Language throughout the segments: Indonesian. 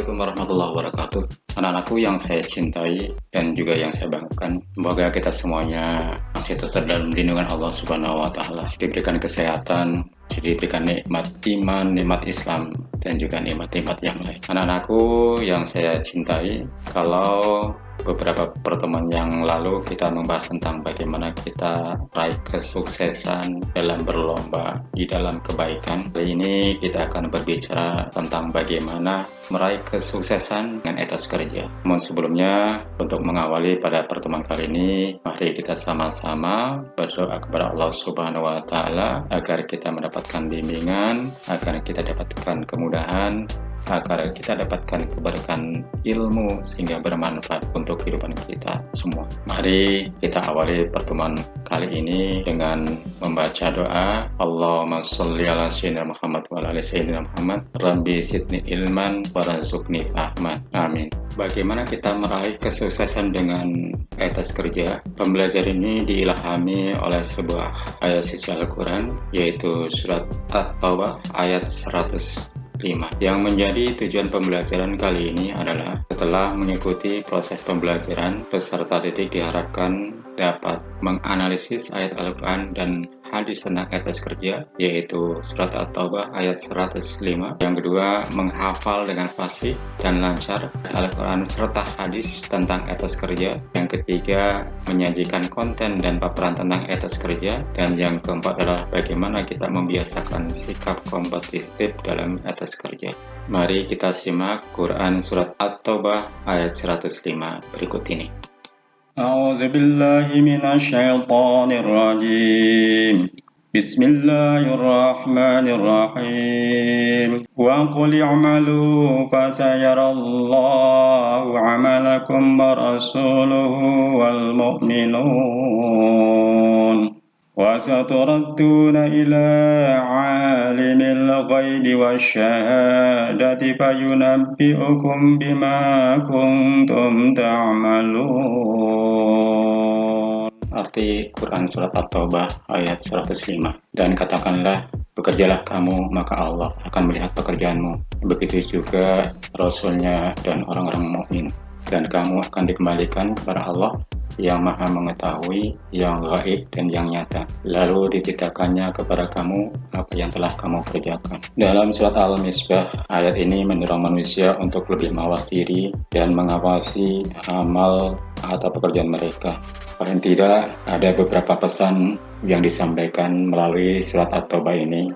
Assalamualaikum warahmatullahi wabarakatuh. Anak-anakku yang saya cintai dan juga yang saya banggakan, semoga kita semuanya masih tetap dalam lindungan Allah Subhanahu wa Ta'ala, diberikan kesehatan, diberikan nikmat iman, nikmat Islam, dan juga nikmat-nikmat yang lain. Anak-anakku yang saya cintai, kalau beberapa pertemuan yang lalu kita membahas tentang bagaimana kita meraih kesuksesan dalam berlomba di dalam kebaikan. Kali ini kita akan berbicara tentang bagaimana meraih kesuksesan dengan etos kerja. Namun sebelumnya, untuk mengawali pada pertemuan kali ini, mari kita sama-sama berdoa kepada Allah Subhanahu wa Ta'ala agar kita mendapatkan bimbingan, agar kita dapatkan kemudahan, agar kita dapatkan keberkahan ilmu sehingga bermanfaat untuk kehidupan kita semua. Mari kita awali pertemuan kali ini dengan membaca doa Allahumma sholli ala sayyidina Muhammad wa ala sayyidina Muhammad rabbi zidni ilman warzuqni fahman. Amin. Bagaimana kita meraih kesuksesan dengan etos kerja? Pembelajaran ini diilhami oleh sebuah ayat suci Al-Quran, yaitu surat At-Taubah ayat 105. Yang menjadi tujuan pembelajaran kali ini adalah setelah mengikuti proses pembelajaran, peserta didik diharapkan dapat menganalisis ayat Al-Quran dan hadis tentang etos kerja, yaitu surat At-Taubah ayat 105. Yang kedua, menghafal dengan fasih dan lancar Al-Quran serta hadis tentang etos kerja. Yang ketiga, menyajikan konten dan paparan tentang etos kerja. Dan yang keempat adalah bagaimana kita membiasakan sikap kompetitif dalam etos kerja. Mari kita simak Quran surat At-Taubah ayat 105 berikut ini. أعوذ بالله من الشيطان الرجيم بسم الله الرحمن الرحيم وقل اعملوا فسيرى الله عملكم ورسوله والمؤمنون وستردون إلى عالم الغيب والشهادة فينبئكم بما كنتم تعملون. Arti Quran Surat At-Taubah ayat 105. Dan katakanlah, bekerjalah kamu, maka Allah akan melihat pekerjaanmu. Begitu juga Rasulnya dan orang-orang mukmin. Dan kamu akan dikembalikan kepada Allah yang maha mengetahui, yang gaib dan yang nyata. Lalu diberitakannya kepada kamu apa yang telah kamu kerjakan. Dalam surat Al-Misbah, ayat ini mendorong manusia untuk lebih mawas diri dan mengawasi amal atau pekerjaan mereka. Paling tidak, ada beberapa pesan yang disampaikan melalui surat At-Taubah ini.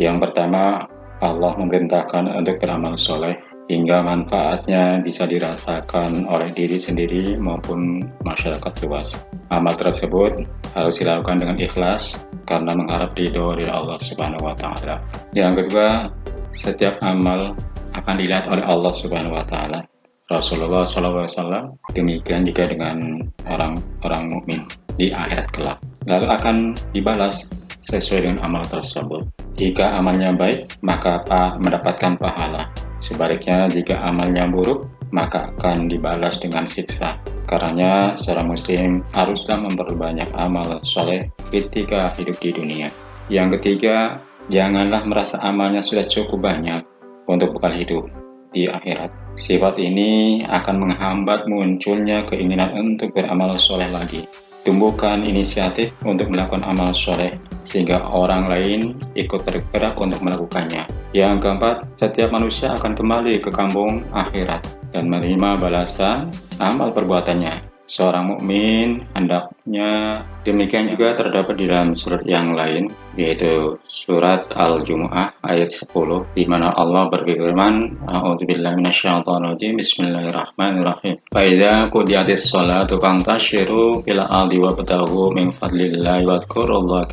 Yang pertama, Allah memerintahkan untuk beramal soleh hingga manfaatnya bisa dirasakan oleh diri sendiri maupun masyarakat luas. Amal tersebut harus dilakukan dengan ikhlas karena mengharap ridho dari Allah Subhanahu wa Ta'ala. Yang kedua, setiap amal akan dilihat oleh Allah Subhanahu wa Ta'ala. Rasulullah SAW demikian juga dengan orang-orang mukmin di akhirat kelak. Lalu akan dibalas sesuai dengan amal tersebut. Jika amalnya baik, maka mendapatkan pahala. Sebaliknya, jika amalnya buruk, maka akan dibalas dengan siksa. Karenanya, seorang muslim haruslah memperbanyak amal soleh ketika hidup di dunia. Yang ketiga, janganlah merasa amalnya sudah cukup banyak untuk bekal hidup di akhirat. Sifat ini akan menghambat munculnya keinginan untuk beramal soleh lagi. Tumbuhkan inisiatif untuk melakukan amal soleh sehingga orang lain ikut tergerak untuk melakukannya. Yang keempat, setiap manusia akan kembali ke kampung akhirat dan menerima balasan amal perbuatannya. Seorang mukmin hendaknya demikian juga terdapat di dalam surat yang lain, yaitu surat Al-Jumu'ah ayat 10, di mana Allah berfirman, A'udzubillahi minasyaitonirrajim, Bismillahirrahmanirrahim. Fa idza qudiyatis sholatu fantashiru fil ardi wabtaghu min fadlillahi wadhkurullaha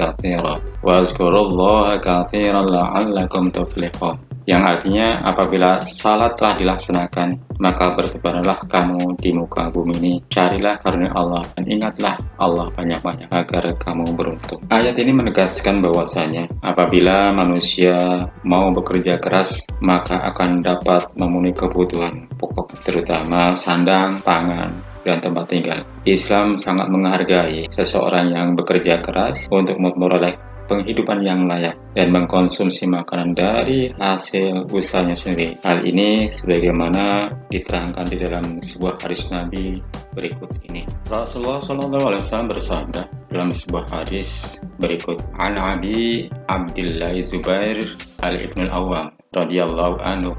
katsiran la'allakum tuflihun. Yang artinya, apabila salat telah dilaksanakan, maka bertebaranlah kamu di muka bumi ini, carilah karunia Allah dan ingatlah Allah banyak-banyak agar kamu beruntung. Ayat ini menegaskan bahwasanya apabila manusia mau bekerja keras, maka akan dapat memenuhi kebutuhan pokok, terutama sandang, pangan, dan tempat tinggal. Islam sangat menghargai seseorang yang bekerja keras untuk memperoleh penghidupan yang layak dan mengkonsumsi makanan dari hasil usahanya sendiri. Hal ini sebagaimana diterangkan di dalam sebuah hadis Nabi berikut ini. Rasulullah SAW bersabda dalam sebuah hadis berikut, An Abi Abdillah Zubair al-Ibn al-Awwam radhiyallahu anhu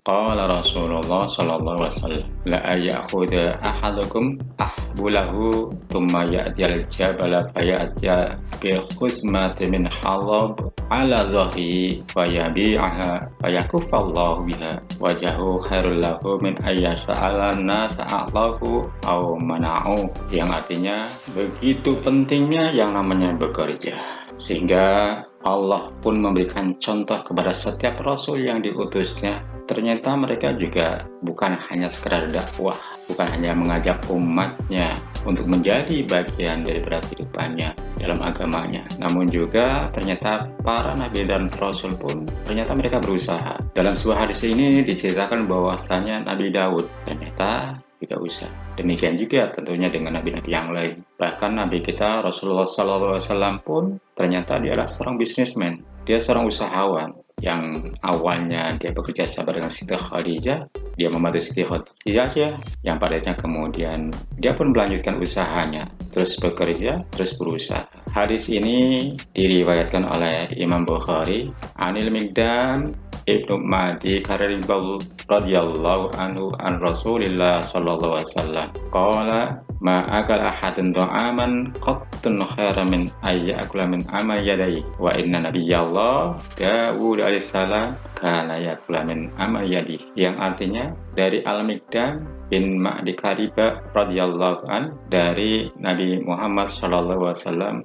qala Rasulullah sallallahu alaihi wasallam la ayakhudha ahadukum ahbulahu thumma ya'tiyal jabala fayatya bi khusmatin min halab ala dhahri fayabi'aha fayakuffallahu biha wajahu khairul lahu min ayyasa'ala nasa a'lahu aw mana'u, yang artinya begitu pentingnya yang namanya bekerja, sehingga Allah pun memberikan contoh kepada setiap rasul yang diutusnya. Ternyata mereka juga bukan hanya sekedar dakwah, bukan hanya mengajak umatnya untuk menjadi bagian daripada kehidupannya dalam agamanya, namun juga ternyata para nabi dan rasul pun ternyata mereka berusaha. Dalam sebuah hadis ini diceritakan bahwasanya Nabi Daud ternyata juga usaha. Demikian juga tentunya dengan nabi-nabi yang lain. Bahkan nabi kita Rasulullah SAW pun ternyata dia adalah seorang bisnismen. Dia seorang usahawan yang awalnya dia bekerja sama dengan Siti Khadijah. Dia membantu Siti Khadijah yang padanya kemudian dia pun melanjutkan usahanya, terus bekerja, terus berusaha. Hadis ini diriwayatkan oleh Imam Bukhari, Anil Miqdam Ibnu Madi Karibal radhiyallahu anhu an Rasulillah sallallahu alaihi wasallam qala ma akal ahadun ta'aman qattun khairan min ayyakula min amal yadayhi wa inna nabiyallah Daud alaihissalam kana yakula min amal yadihi, yang artinya dari Al-Miqdam bin Ma'di Kariba radhiyallahu an dari Nabi Muhammad sallallahu alaihi wasallam,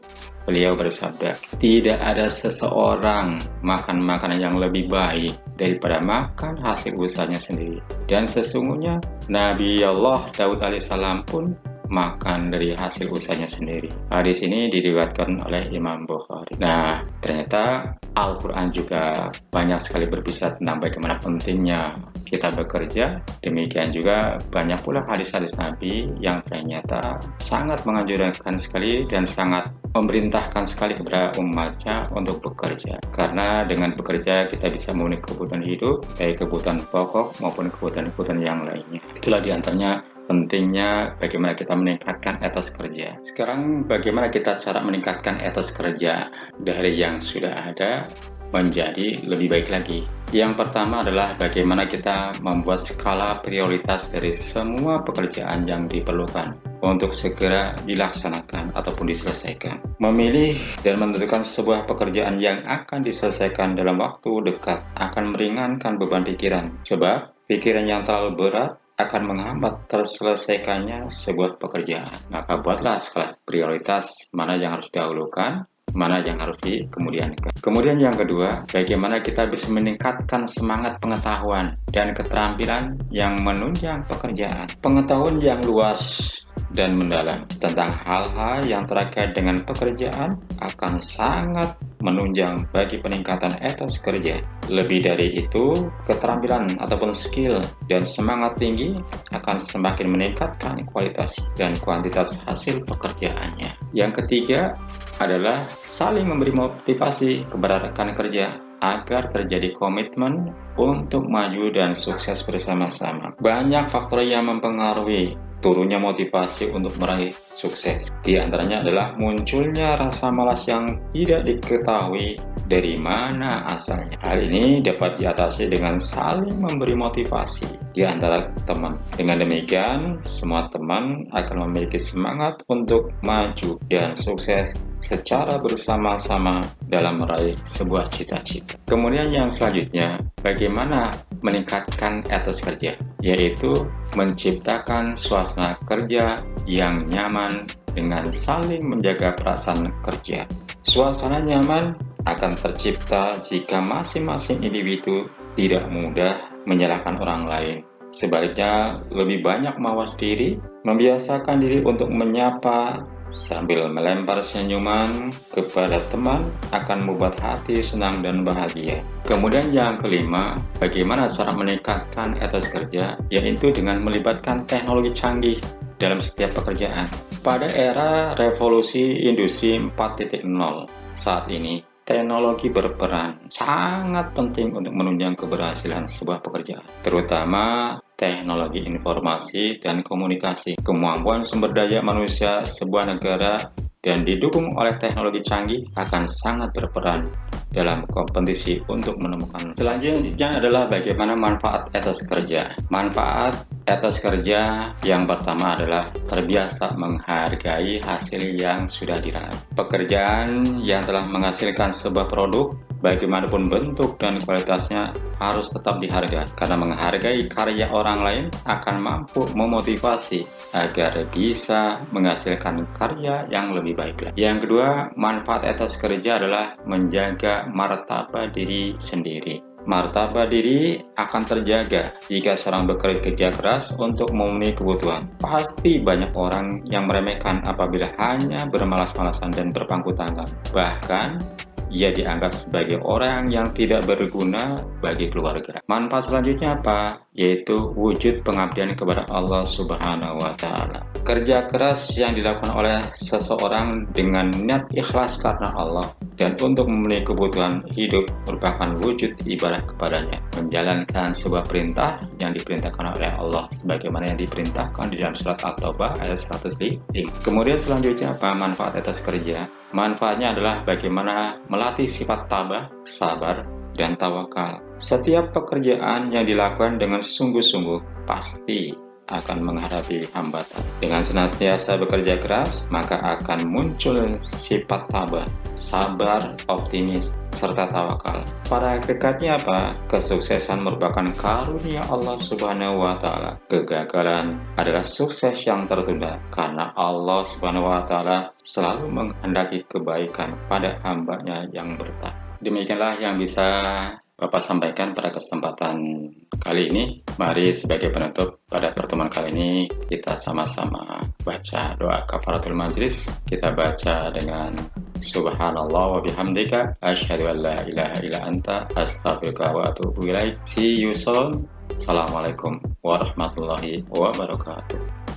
beliau bersabda, tidak ada seseorang makan makanan yang lebih baik daripada makan hasil usahanya sendiri. Dan sesungguhnya Nabi Allah Daud alaihissalam pun makan dari hasil usahanya sendiri. Hadis ini diriwayatkan oleh Imam Bukhari. Nah, ternyata Al-Quran juga banyak sekali berbicara tentang bagaimana pentingnya kita bekerja. Demikian juga banyak pula hadis-hadis Nabi yang ternyata sangat menganjurkan sekali dan sangat memerintahkan sekali kepada umatnya untuk bekerja. Karena dengan bekerja kita bisa memenuhi kebutuhan hidup, baik kebutuhan pokok maupun kebutuhan-kebutuhan yang lainnya. Itulah diantaranya pentingnya bagaimana kita meningkatkan etos kerja. Sekarang bagaimana kita cara meningkatkan etos kerja dari yang sudah ada menjadi lebih baik lagi. Yang pertama adalah bagaimana kita membuat skala prioritas dari semua pekerjaan yang diperlukan untuk segera dilaksanakan ataupun diselesaikan. Memilih dan menentukan sebuah pekerjaan yang akan diselesaikan dalam waktu dekat akan meringankan beban pikiran, sebab pikiran yang terlalu berat akan menghambat terselesaikannya sebuah pekerjaan. Maka buatlah skala prioritas mana yang harus didahulukan, mana yang harus dikemudiankan. Kemudian yang kedua, bagaimana kita bisa meningkatkan semangat pengetahuan dan keterampilan yang menunjang pekerjaan. Pengetahuan yang luas dan mendalam tentang hal-hal yang terkait dengan pekerjaan akan sangat menunjang bagi peningkatan etos kerja. Lebih dari itu, keterampilan ataupun skill dan semangat tinggi akan semakin meningkatkan kualitas dan kuantitas hasil pekerjaannya. Yang ketiga adalah saling memberi motivasi kepada rekan kerja agar terjadi komitmen untuk maju dan sukses bersama-sama. Banyak faktor yang mempengaruhi turunnya motivasi untuk meraih sukses. Di antaranya adalah munculnya rasa malas yang tidak diketahui dari mana asalnya. Hal ini dapat diatasi dengan saling memberi motivasi di antara teman. Dengan demikian, semua teman akan memiliki semangat untuk maju dan sukses secara bersama-sama dalam meraih sebuah cita-cita. Kemudian yang selanjutnya, bagaimana meningkatkan etos kerja, yaitu menciptakan suasana kerja yang nyaman dengan saling menjaga perasaan kerja. Suasana nyaman akan tercipta jika masing-masing individu tidak mudah menyalahkan orang lain. Sebaliknya, lebih banyak mawas diri, membiasakan diri untuk menyapa sambil melempar senyuman kepada teman akan membuat hati senang dan bahagia. Kemudian yang kelima, bagaimana cara meningkatkan etos kerja, yaitu dengan melibatkan teknologi canggih dalam setiap pekerjaan. Pada era revolusi industri 4.0, saat ini teknologi berperan sangat penting untuk menunjang keberhasilan sebuah pekerjaan, terutama teknologi informasi dan komunikasi. Kemampuan sumber daya manusia sebuah negara dan didukung oleh teknologi canggih akan sangat berperan dalam kompetisi untuk menemukan. Selanjutnya adalah bagaimana manfaat etos kerja. Manfaat etos kerja yang pertama adalah terbiasa menghargai hasil yang sudah diraih. Pekerjaan yang telah menghasilkan sebuah produk, bagaimanapun bentuk dan kualitasnya, harus tetap dihargai, karena menghargai karya orang lain akan mampu memotivasi agar bisa menghasilkan karya yang lebih baik lagi. Yang kedua, manfaat etos kerja adalah menjaga martabat diri sendiri. Martabat diri akan terjaga jika seorang bekerja keras untuk memenuhi kebutuhan. Pasti banyak orang yang meremehkan apabila hanya bermalas-malasan dan berpangku tangan. Bahkan ia dianggap sebagai orang yang tidak berguna bagi keluarga. Manfaat selanjutnya apa? Yaitu wujud pengabdian kepada Allah Subhanahu wa Ta'ala. Kerja keras yang dilakukan oleh seseorang dengan niat ikhlas karena Allah dan untuk memenuhi kebutuhan hidup merupakan wujud ibadah kepadanya. Menjalankan sebuah perintah yang diperintahkan oleh Allah sebagaimana yang diperintahkan di dalam surat At-Taubah ayat 105. Kemudian selanjutnya apa? Manfaat atas kerja. Manfaatnya adalah bagaimana melatih sifat tabah, sabar, dan tawakal. Setiap pekerjaan yang dilakukan dengan sungguh-sungguh pasti akan menghadapi hambatan. Dengan senantiasa bekerja keras, maka akan muncul sifat tabah, sabar, optimis, serta tawakal. Pada hakikatnya apa? Kesuksesan merupakan karunia Allah Subhanahu wa Ta'ala. Kegagalan adalah sukses yang tertunda karena Allah Subhanahu wa Ta'ala selalu menghendaki kebaikan pada hambanya yang bertakwa. Demikianlah yang bisa Bapak sampaikan pada kesempatan kali ini. Mari sebagai penutup pada pertemuan kali ini kita sama-sama baca doa kafaratul majlis. Kita baca dengan Subhanallah wa bihamdika asyhadu an la ilaha illa anta astaghfiruka wa atubu ilaik. See you soon. Assalamualaikum warahmatullahi wabarakatuh.